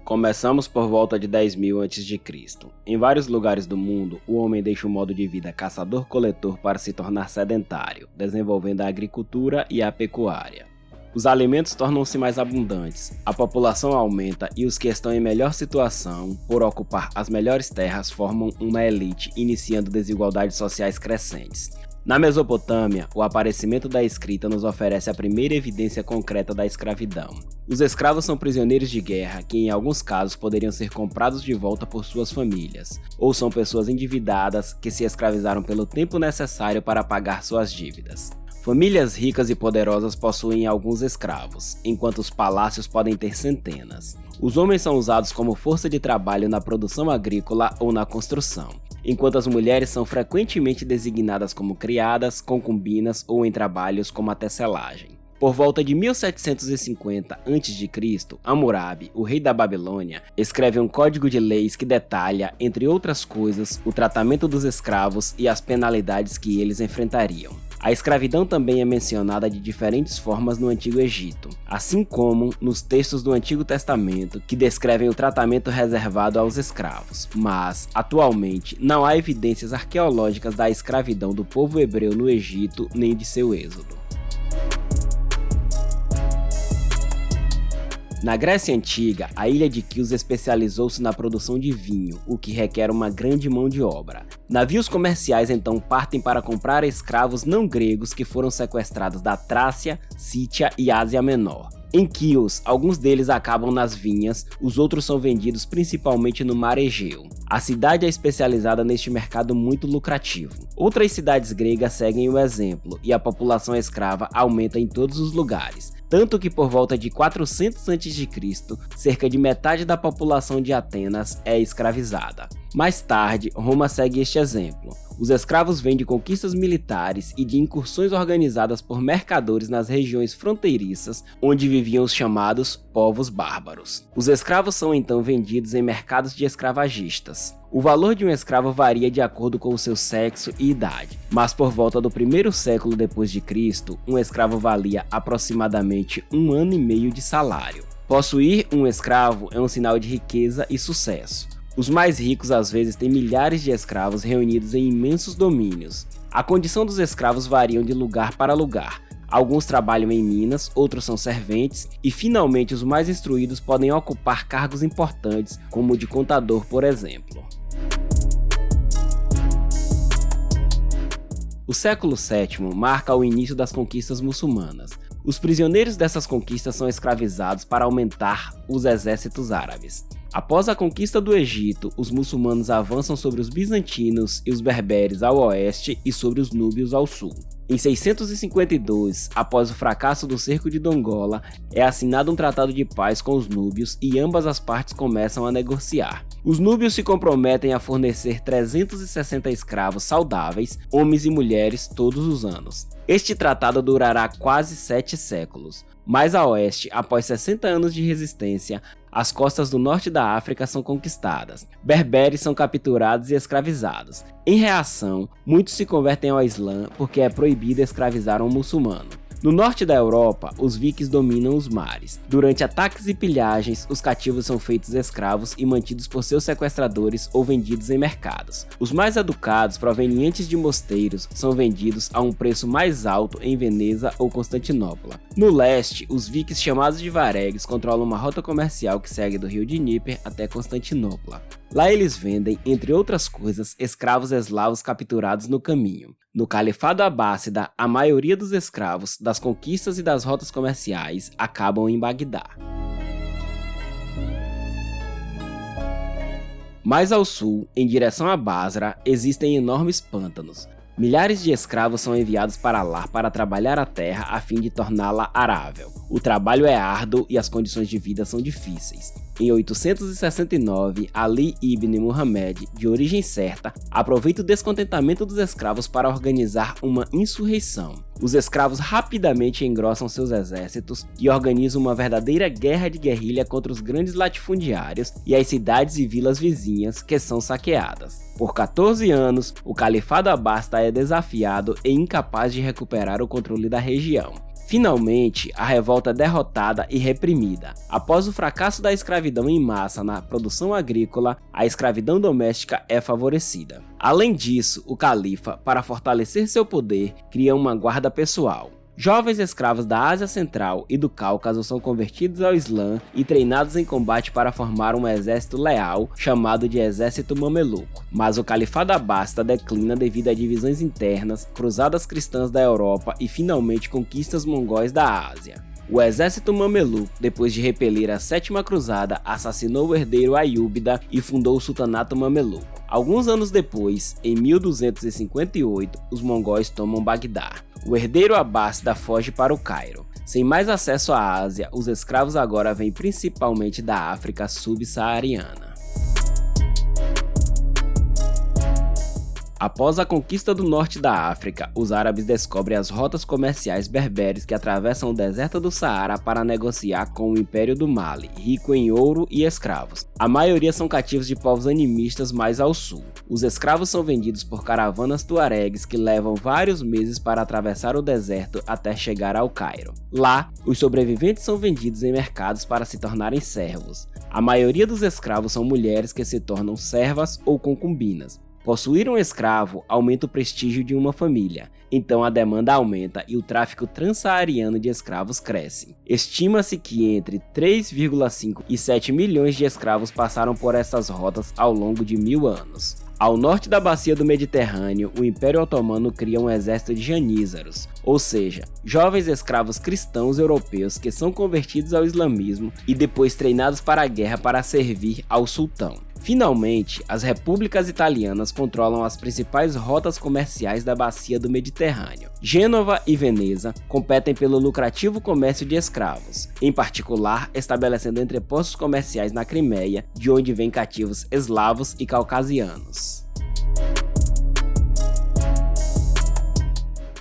Começamos por volta de 10.000 a.C. Em vários lugares do mundo, o homem deixa o modo de vida caçador-coletor para se tornar sedentário, desenvolvendo a agricultura e a pecuária. Os alimentos tornam-se mais abundantes, a população aumenta e os que estão em melhor situação, por ocupar as melhores terras, formam uma elite, iniciando desigualdades sociais crescentes. Na Mesopotâmia, o aparecimento da escrita nos oferece a primeira evidência concreta da escravidão. Os escravos são prisioneiros de guerra que, em alguns casos, poderiam ser comprados de volta por suas famílias, ou são pessoas endividadas que se escravizaram pelo tempo necessário para pagar suas dívidas. Famílias ricas e poderosas possuem alguns escravos, enquanto os palácios podem ter centenas. Os homens são usados como força de trabalho na produção agrícola ou na construção, enquanto as mulheres são frequentemente designadas como criadas, concubinas ou em trabalhos como a tecelagem. Por volta de 1750 a.C., Hammurabi, o rei da Babilônia, escreve um código de leis que detalha, entre outras coisas, o tratamento dos escravos e as penalidades que eles enfrentariam. A escravidão também é mencionada de diferentes formas no Antigo Egito, assim como nos textos do Antigo Testamento que descrevem o tratamento reservado aos escravos, mas, atualmente, não há evidências arqueológicas da escravidão do povo hebreu no Egito nem de seu êxodo. Na Grécia Antiga, a ilha de Quíos especializou-se na produção de vinho, o que requer uma grande mão de obra. Navios comerciais então partem para comprar escravos não gregos que foram sequestrados da Trácia, Sítia e Ásia Menor. Em Quíos, alguns deles acabam nas vinhas, os outros são vendidos principalmente no mar Egeu. A cidade é especializada neste mercado muito lucrativo. Outras cidades gregas seguem o exemplo, e a população escrava aumenta em todos os lugares. Tanto que por volta de 400 a.C., cerca de metade da população de Atenas é escravizada. Mais tarde, Roma segue este exemplo. Os escravos vêm de conquistas militares e de incursões organizadas por mercadores nas regiões fronteiriças, onde viviam os chamados povos bárbaros. Os escravos são então vendidos em mercados de escravagistas. O valor de um escravo varia de acordo com o seu sexo e idade, mas por volta do 1º século depois de Cristo, um escravo valia aproximadamente 1 ano e meio de salário. Possuir um escravo é um sinal de riqueza e sucesso. Os mais ricos às vezes têm milhares de escravos reunidos em imensos domínios. A condição dos escravos varia de lugar para lugar. Alguns trabalham em minas, outros são serventes e finalmente os mais instruídos podem ocupar cargos importantes, como o de contador, por exemplo. O século VII marca o início das conquistas muçulmanas. Os prisioneiros dessas conquistas são escravizados para aumentar os exércitos árabes. Após a conquista do Egito, os muçulmanos avançam sobre os bizantinos e os berberes ao oeste e sobre os núbios ao sul. Em 652, após o fracasso do cerco de Dongola, é assinado um tratado de paz com os núbios e ambas as partes começam a negociar. Os núbios se comprometem a fornecer 360 escravos saudáveis, homens e mulheres, todos os anos. Este tratado durará quase 7 séculos. Mais a oeste, após 60 anos de resistência, as costas do norte da África são conquistadas. Berberes são capturados e escravizados. Em reação, muitos se convertem ao Islã porque é proibido escravizar um muçulmano. No norte da Europa, os vikings dominam os mares. Durante ataques e pilhagens, os cativos são feitos escravos e mantidos por seus sequestradores ou vendidos em mercados. Os mais educados, provenientes de mosteiros, são vendidos a um preço mais alto em Veneza ou Constantinopla. No leste, os vikings chamados de varegues controlam uma rota comercial que segue do rio Dnieper até Constantinopla. Lá eles vendem, entre outras coisas, escravos eslavos capturados no caminho. No Califado Abássida, a maioria dos escravos, das conquistas e das rotas comerciais acabam em Bagdá. Mais ao sul, em direção a Basra, existem enormes pântanos. Milhares de escravos são enviados para lá para trabalhar a terra a fim de torná-la arável. O trabalho é árduo e as condições de vida são difíceis. Em 869, Ali ibn Muhammad, de origem certa, aproveita o descontentamento dos escravos para organizar uma insurreição. Os escravos rapidamente engrossam seus exércitos e organizam uma verdadeira guerra de guerrilha contra os grandes latifundiários e as cidades e vilas vizinhas que são saqueadas. Por 14 anos, o Califado Abássida é desafiado e incapaz de recuperar o controle da região. Finalmente, a revolta é derrotada e reprimida. Após o fracasso da escravidão em massa na produção agrícola, a escravidão doméstica é favorecida. Além disso, o califa, para fortalecer seu poder, cria uma guarda pessoal. Jovens escravos da Ásia Central e do Cáucaso são convertidos ao Islã e treinados em combate para formar um exército leal chamado de Exército Mameluco. Mas o Califado Abássida declina devido a divisões internas, cruzadas cristãs da Europa e finalmente conquistas mongóis da Ásia. O exército mameluco, depois de repelir a Sétima Cruzada, assassinou o herdeiro Ayúbida e fundou o Sultanato Mameluco. Alguns anos depois, em 1258, os mongóis tomam Bagdá. O herdeiro Abássida foge para o Cairo. Sem mais acesso à Ásia, os escravos agora vêm principalmente da África subsaariana. Após a conquista do norte da África, os árabes descobrem as rotas comerciais berberes que atravessam o deserto do Saara para negociar com o Império do Mali, rico em ouro e escravos. A maioria são cativos de povos animistas mais ao sul. Os escravos são vendidos por caravanas tuaregues que levam vários meses para atravessar o deserto até chegar ao Cairo. Lá, os sobreviventes são vendidos em mercados para se tornarem servos. A maioria dos escravos são mulheres que se tornam servas ou concubinas. Possuir um escravo aumenta o prestígio de uma família, então a demanda aumenta e o tráfico transsaariano de escravos cresce. Estima-se que entre 3,5 e 7 milhões de escravos passaram por essas rotas ao longo de 1000 anos. Ao norte da bacia do Mediterrâneo, o Império Otomano cria um exército de janízaros, ou seja, jovens escravos cristãos europeus que são convertidos ao islamismo e depois treinados para a guerra para servir ao sultão. Finalmente, as repúblicas italianas controlam as principais rotas comerciais da bacia do Mediterrâneo. Gênova e Veneza competem pelo lucrativo comércio de escravos, em particular estabelecendo entrepostos comerciais na Crimeia, de onde vêm cativos eslavos e caucasianos.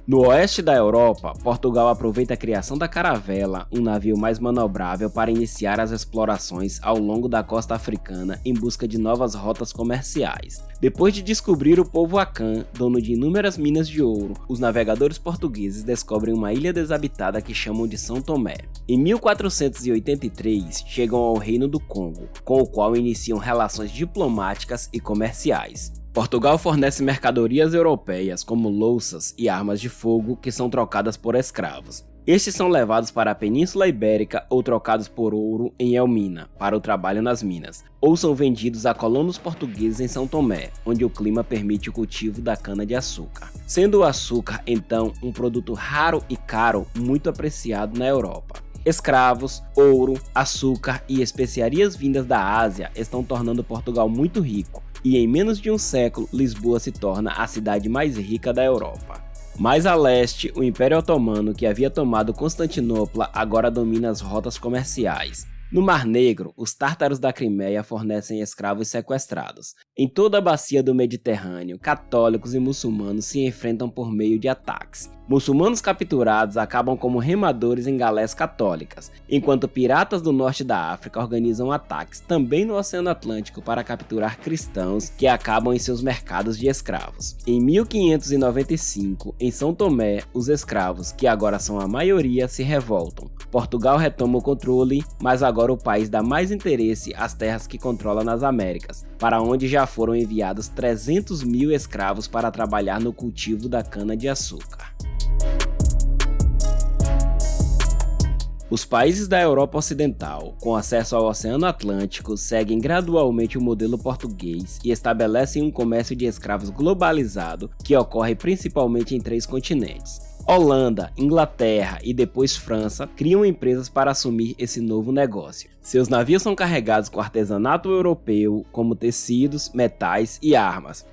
No oeste da Europa, Portugal aproveita a criação da caravela, um navio mais manobrável para iniciar as explorações ao longo da costa africana em busca de novas rotas comerciais. Depois de descobrir o povo Akan, dono de inúmeras minas de ouro, os navegadores portugueses descobrem uma ilha desabitada que chamam de São Tomé. Em 1483, chegam ao Reino do Congo, com o qual iniciam relações diplomáticas e comerciais. Portugal fornece mercadorias europeias como louças e armas de fogo que são trocadas por escravos. Estes são levados para a Península Ibérica ou trocados por ouro em Elmina, para o trabalho nas minas, ou são vendidos a colonos portugueses em São Tomé, onde o clima permite o cultivo da cana-de-açúcar. Sendo o açúcar, então, um produto raro e caro muito apreciado na Europa. Escravos, ouro, açúcar e especiarias vindas da Ásia estão tornando Portugal muito rico, e em menos de um século, Lisboa se torna a cidade mais rica da Europa. Mais a leste, o Império Otomano, que havia tomado Constantinopla, agora domina as rotas comerciais. No Mar Negro, os tártaros da Crimeia fornecem escravos sequestrados. Em toda a bacia do Mediterrâneo, católicos e muçulmanos se enfrentam por meio de ataques. Muçulmanos capturados acabam como remadores em galés católicas, enquanto piratas do norte da África organizam ataques também no Oceano Atlântico para capturar cristãos que acabam em seus mercados de escravos. Em 1595, em São Tomé, os escravos, que agora são a maioria, se revoltam. Portugal retoma o controle, mas agora o país dá mais interesse às terras que controla nas Américas, para onde já foram enviados 300 mil escravos para trabalhar no cultivo da cana-de-açúcar. Os países da Europa Ocidental, com acesso ao Oceano Atlântico, seguem gradualmente o modelo português e estabelecem um comércio de escravos globalizado que ocorre principalmente em 3 continentes. Holanda, Inglaterra e depois França criam empresas para assumir esse novo negócio. Seus navios são carregados com artesanato europeu, como tecidos, metais e armas.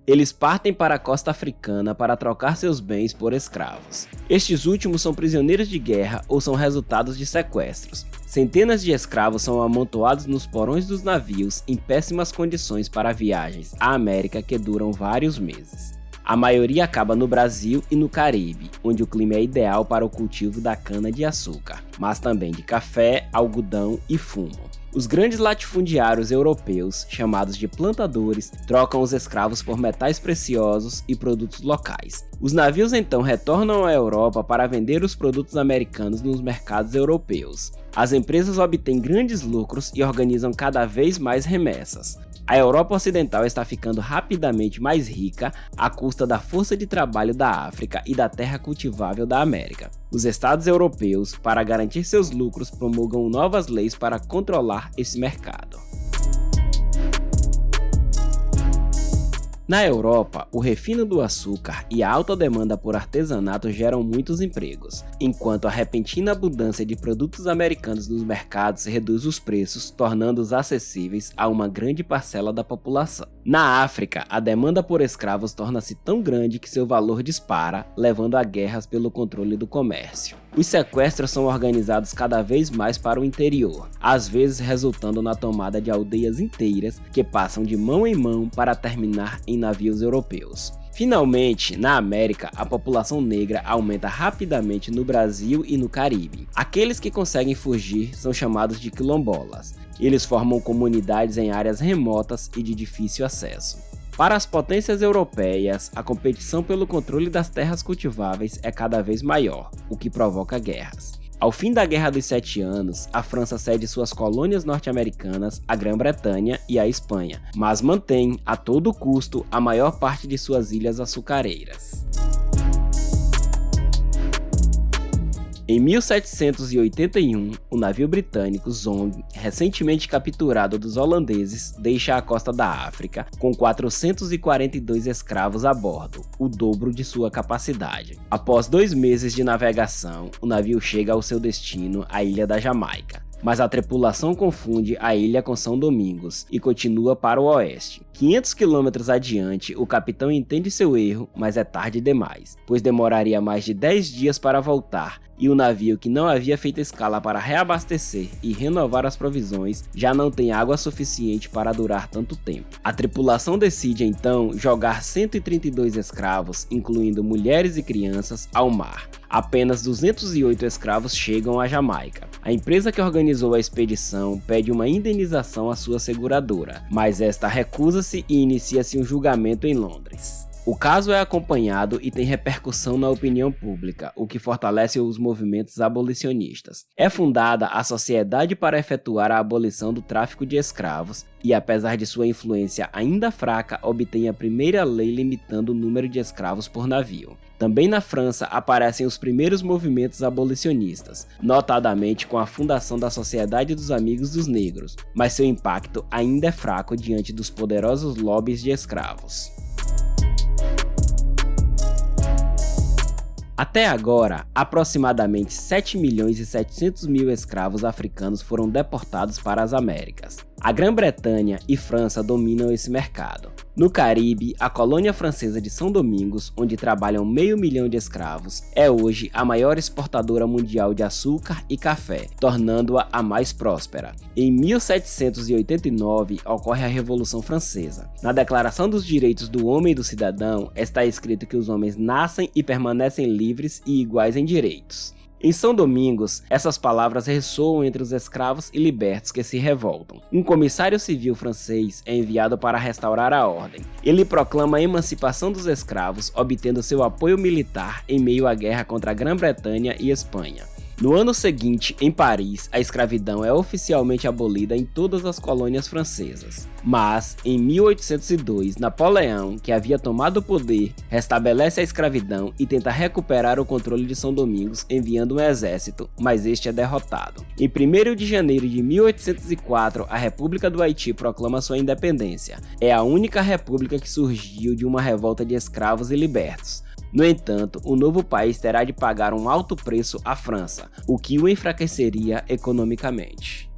Eles partem para a costa africana para trocar seus bens por escravos. Estes últimos são prisioneiros de guerra ou são resultados de sequestros. Centenas de escravos são amontoados nos porões dos navios em péssimas condições para viagens à América que duram vários meses. A maioria acaba no Brasil e no Caribe, onde o clima é ideal para o cultivo da cana-de-açúcar, mas também de café, algodão e fumo. Os grandes latifundiários europeus, chamados de plantadores, trocam os escravos por metais preciosos e produtos locais. Os navios então retornam à Europa para vender os produtos americanos nos mercados europeus. As empresas obtêm grandes lucros e organizam cada vez mais remessas. A Europa Ocidental está ficando rapidamente mais rica à custa da força de trabalho da África e da terra cultivável da América. Os estados europeus, para garantir seus lucros, promulgam novas leis para controlar esse mercado. Na Europa, o refino do açúcar e a alta demanda por artesanato geram muitos empregos, enquanto a repentina abundância de produtos americanos nos mercados reduz os preços, tornando-os acessíveis a uma grande parcela da população. Na África, a demanda por escravos torna-se tão grande que seu valor dispara, levando a guerras pelo controle do comércio. Os sequestros são organizados cada vez mais para o interior, às vezes resultando na tomada de aldeias inteiras que passam de mão em mão para terminar em navios europeus. Finalmente, na América, a população negra aumenta rapidamente no Brasil e no Caribe. Aqueles que conseguem fugir são chamados de quilombolas. Eles formam comunidades em áreas remotas e de difícil acesso. Para as potências europeias, a competição pelo controle das terras cultiváveis é cada vez maior, o que provoca guerras. Ao fim da Guerra dos 7 Anos, a França cede suas colônias norte-americanas à Grã-Bretanha e à Espanha, mas mantém, a todo custo, a maior parte de suas ilhas açucareiras. Em 1781, o navio britânico Zong, recentemente capturado dos holandeses, deixa a costa da África com 442 escravos a bordo, o dobro de sua capacidade. Após 2 meses de navegação, o navio chega ao seu destino, a ilha da Jamaica. Mas a tripulação confunde a ilha com São Domingos e continua para o oeste. 500 quilômetros adiante, o capitão entende seu erro, mas é tarde demais, pois demoraria mais de 10 dias para voltar, e o navio, que não havia feito escala para reabastecer e renovar as provisões, já não tem água suficiente para durar tanto tempo. A tripulação decide então jogar 132 escravos, incluindo mulheres e crianças, ao mar. Apenas 208 escravos chegam à Jamaica. A empresa que organizou a expedição pede uma indenização à sua seguradora, mas esta recusa-se e inicia-se um julgamento em Londres. O caso é acompanhado e tem repercussão na opinião pública, o que fortalece os movimentos abolicionistas. É fundada a Sociedade para efetuar a abolição do tráfico de escravos e, apesar de sua influência ainda fraca, obtém a primeira lei limitando o número de escravos por navio. Também na França aparecem os primeiros movimentos abolicionistas, notadamente com a fundação da Sociedade dos Amigos dos Negros, mas seu impacto ainda é fraco diante dos poderosos lobbies de escravos. Até agora, aproximadamente 7.700.000 escravos africanos foram deportados para as Américas. A Grã-Bretanha e França dominam esse mercado. No Caribe, a colônia francesa de São Domingos, onde trabalham 500.000 de escravos, é hoje a maior exportadora mundial de açúcar e café, tornando-a a mais próspera. Em 1789, ocorre a Revolução Francesa. Na Declaração dos Direitos do Homem e do Cidadão, está escrito que os homens nascem e permanecem livres e iguais em direitos. Em São Domingos, essas palavras ressoam entre os escravos e libertos que se revoltam. Um comissário civil francês é enviado para restaurar a ordem. Ele proclama a emancipação dos escravos, obtendo seu apoio militar em meio à guerra contra a Grã-Bretanha e Espanha. No ano seguinte, em Paris, a escravidão é oficialmente abolida em todas as colônias francesas. Mas, em 1802, Napoleão, que havia tomado o poder, restabelece a escravidão e tenta recuperar o controle de São Domingos enviando um exército, mas este é derrotado. Em 1º de janeiro de 1804, a República do Haiti proclama sua independência. É a única república que surgiu de uma revolta de escravos e libertos. No entanto, o novo país terá de pagar um alto preço à França, o que o enfraqueceria economicamente.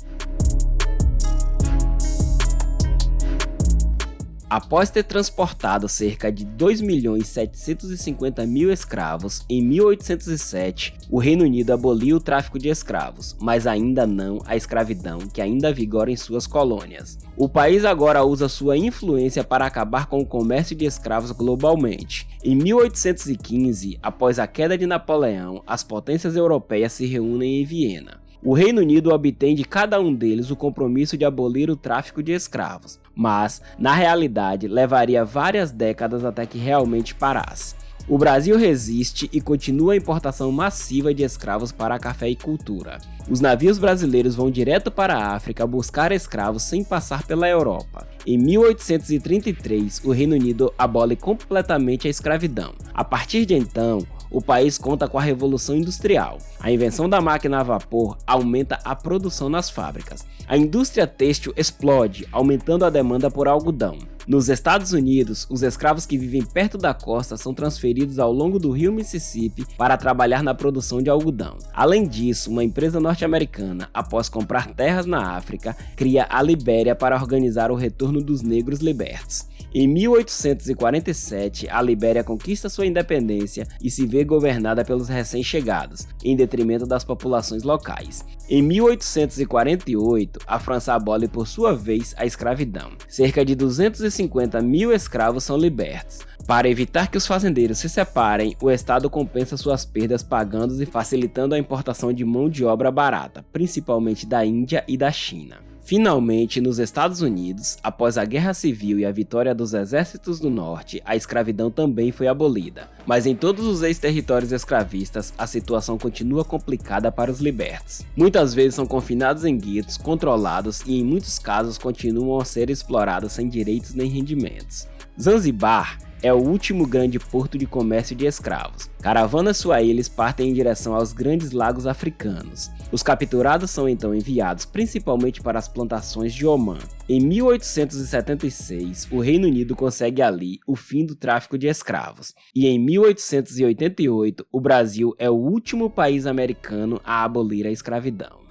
Após ter transportado cerca de 2.750.000 escravos, em 1807, o Reino Unido aboliu o tráfico de escravos, mas ainda não a escravidão que ainda vigora em suas colônias. O país agora usa sua influência para acabar com o comércio de escravos globalmente. Em 1815, após a queda de Napoleão, as potências europeias se reúnem em Viena. O Reino Unido obtém de cada um deles o compromisso de abolir o tráfico de escravos, mas, na realidade, levaria várias décadas até que realmente parasse. O Brasil resiste e continua a importação massiva de escravos para a cafeicultura. Os navios brasileiros vão direto para a África buscar escravos sem passar pela Europa. Em 1833, o Reino Unido abole completamente a escravidão. A partir de então, o país conta com a Revolução Industrial. A invenção da máquina a vapor aumenta a produção nas fábricas. A indústria têxtil explode, aumentando a demanda por algodão. Nos Estados Unidos, os escravos que vivem perto da costa são transferidos ao longo do rio Mississippi para trabalhar na produção de algodão. Além disso, uma empresa norte-americana, após comprar terras na África, cria a Libéria para organizar o retorno dos negros libertos. Em 1847, a Libéria conquista sua independência e se vê governada pelos recém-chegados, em detrimento das populações locais. Em 1848, a França abole por sua vez a escravidão. Cerca de 250 mil escravos são libertos. Para evitar que os fazendeiros se separem, o Estado compensa suas perdas pagando e facilitando a importação de mão de obra barata, principalmente da Índia e da China. Finalmente, nos Estados Unidos, após a Guerra Civil e a vitória dos exércitos do Norte, a escravidão também foi abolida. Mas em todos os ex-territórios escravistas, a situação continua complicada para os libertos. Muitas vezes são confinados em guetos, controlados e em muitos casos continuam a ser explorados sem direitos nem rendimentos. Zanzibar é o último grande porto de comércio de escravos. Caravanas suaílis partem em direção aos grandes lagos africanos. Os capturados são então enviados principalmente para as plantações de Omã. Em 1876, o Reino Unido consegue ali o fim do tráfico de escravos. E em 1888, o Brasil é o último país americano a abolir a escravidão.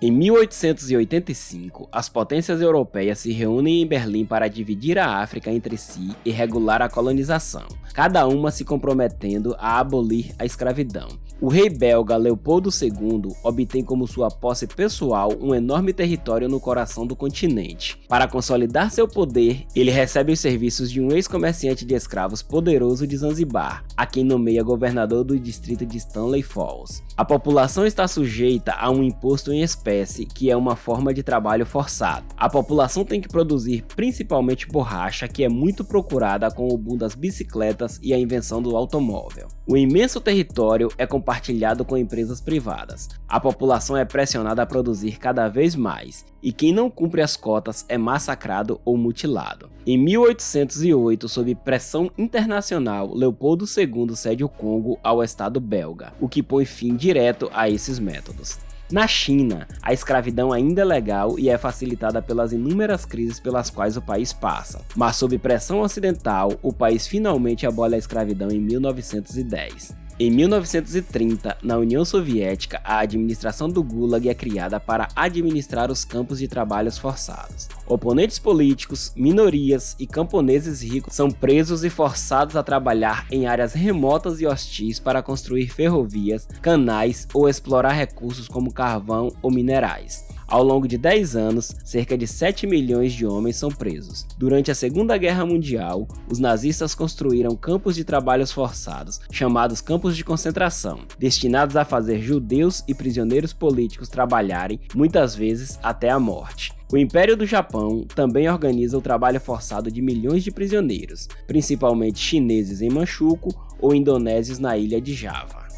Em 1885, as potências europeias se reúnem em Berlim para dividir a África entre si e regular a colonização, cada uma se comprometendo a abolir a escravidão. O rei belga Leopoldo II obtém como sua posse pessoal um enorme território no coração do continente. Para consolidar seu poder, ele recebe os serviços de um ex-comerciante de escravos poderoso de Zanzibar, a quem nomeia governador do distrito de Stanley Falls. A população está sujeita a um imposto em espécie, que é uma forma de trabalho forçado. A população tem que produzir principalmente borracha, que é muito procurada com o boom das bicicletas e a invenção do automóvel. O imenso território é compartilhado com empresas privadas. A população é pressionada a produzir cada vez mais, e quem não cumpre as cotas é massacrado ou mutilado. Em 1808, sob pressão internacional, Leopoldo II cede o Congo ao Estado belga, o que põe fim direto a esses métodos. Na China, a escravidão ainda é legal e é facilitada pelas inúmeras crises pelas quais o país passa, mas sob pressão ocidental, o país finalmente abole a escravidão em 1910. Em 1930, na União Soviética, a administração do Gulag é criada para administrar os campos de trabalhos forçados. Oponentes políticos, minorias e camponeses ricos são presos e forçados a trabalhar em áreas remotas e hostis para construir ferrovias, canais ou explorar recursos como carvão ou minerais. Ao longo de 10 anos, cerca de 7 milhões de homens são presos. Durante a Segunda Guerra Mundial, os nazistas construíram campos de trabalhos forçados, chamados campos de concentração, destinados a fazer judeus e prisioneiros políticos trabalharem, muitas vezes até a morte. O Império do Japão também organiza o trabalho forçado de milhões de prisioneiros, principalmente chineses em Manchukuo ou indonésios na ilha de Java.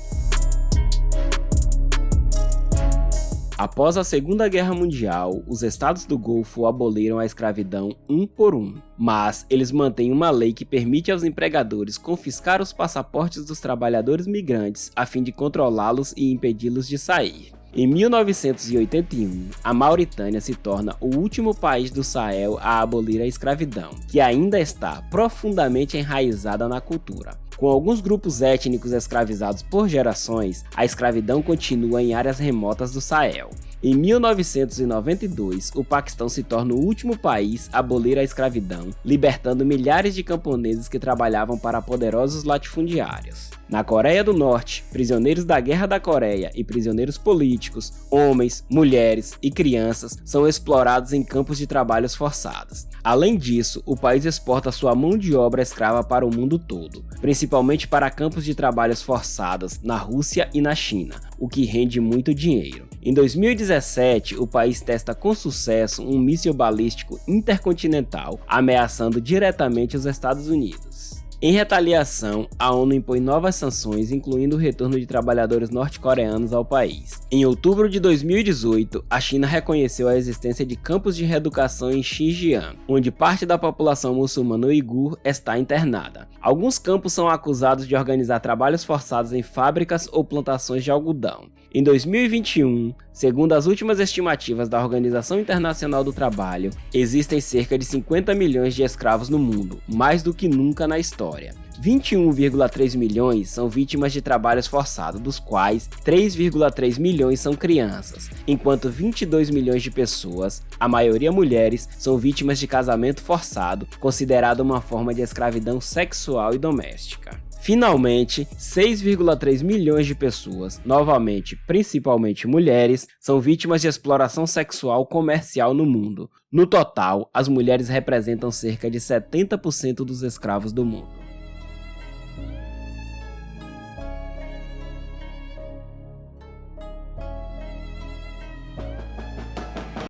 Após a Segunda Guerra Mundial, os estados do Golfo aboliram a escravidão um por um, mas eles mantêm uma lei que permite aos empregadores confiscar os passaportes dos trabalhadores migrantes a fim de controlá-los e impedi-los de sair. Em 1981, a Mauritânia se torna o último país do Sahel a abolir a escravidão, que ainda está profundamente enraizada na cultura. Com alguns grupos étnicos escravizados por gerações, a escravidão continua em áreas remotas do Sahel. Em 1992, o Paquistão se torna o último país a abolir a escravidão, libertando milhares de camponeses que trabalhavam para poderosos latifundiários. Na Coreia do Norte, prisioneiros da Guerra da Coreia e prisioneiros políticos, homens, mulheres e crianças são explorados em campos de trabalhos forçados. Além disso, o país exporta sua mão de obra escrava para o mundo todo, principalmente para campos de trabalhos forçados na Rússia e na China, o que rende muito dinheiro. Em 2017, o país testa com sucesso um míssil balístico intercontinental, ameaçando diretamente os Estados Unidos. Em retaliação, a ONU impõe novas sanções, incluindo o retorno de trabalhadores norte-coreanos ao país. Em outubro de 2018, a China reconheceu a existência de campos de reeducação em Xinjiang, onde parte da população muçulmana uigur está internada. Alguns campos são acusados de organizar trabalhos forçados em fábricas ou plantações de algodão. Em 2021, segundo as últimas estimativas da Organização Internacional do Trabalho, existem cerca de 50 milhões de escravos no mundo, mais do que nunca na história. 21,3 milhões são vítimas de trabalhos forçados, dos quais 3,3 milhões são crianças, enquanto 22 milhões de pessoas, a maioria mulheres, são vítimas de casamento forçado, considerado uma forma de escravidão sexual e doméstica. Finalmente, 6,3 milhões de pessoas, novamente principalmente mulheres, são vítimas de exploração sexual comercial no mundo. No total, as mulheres representam cerca de 70% dos escravos do mundo.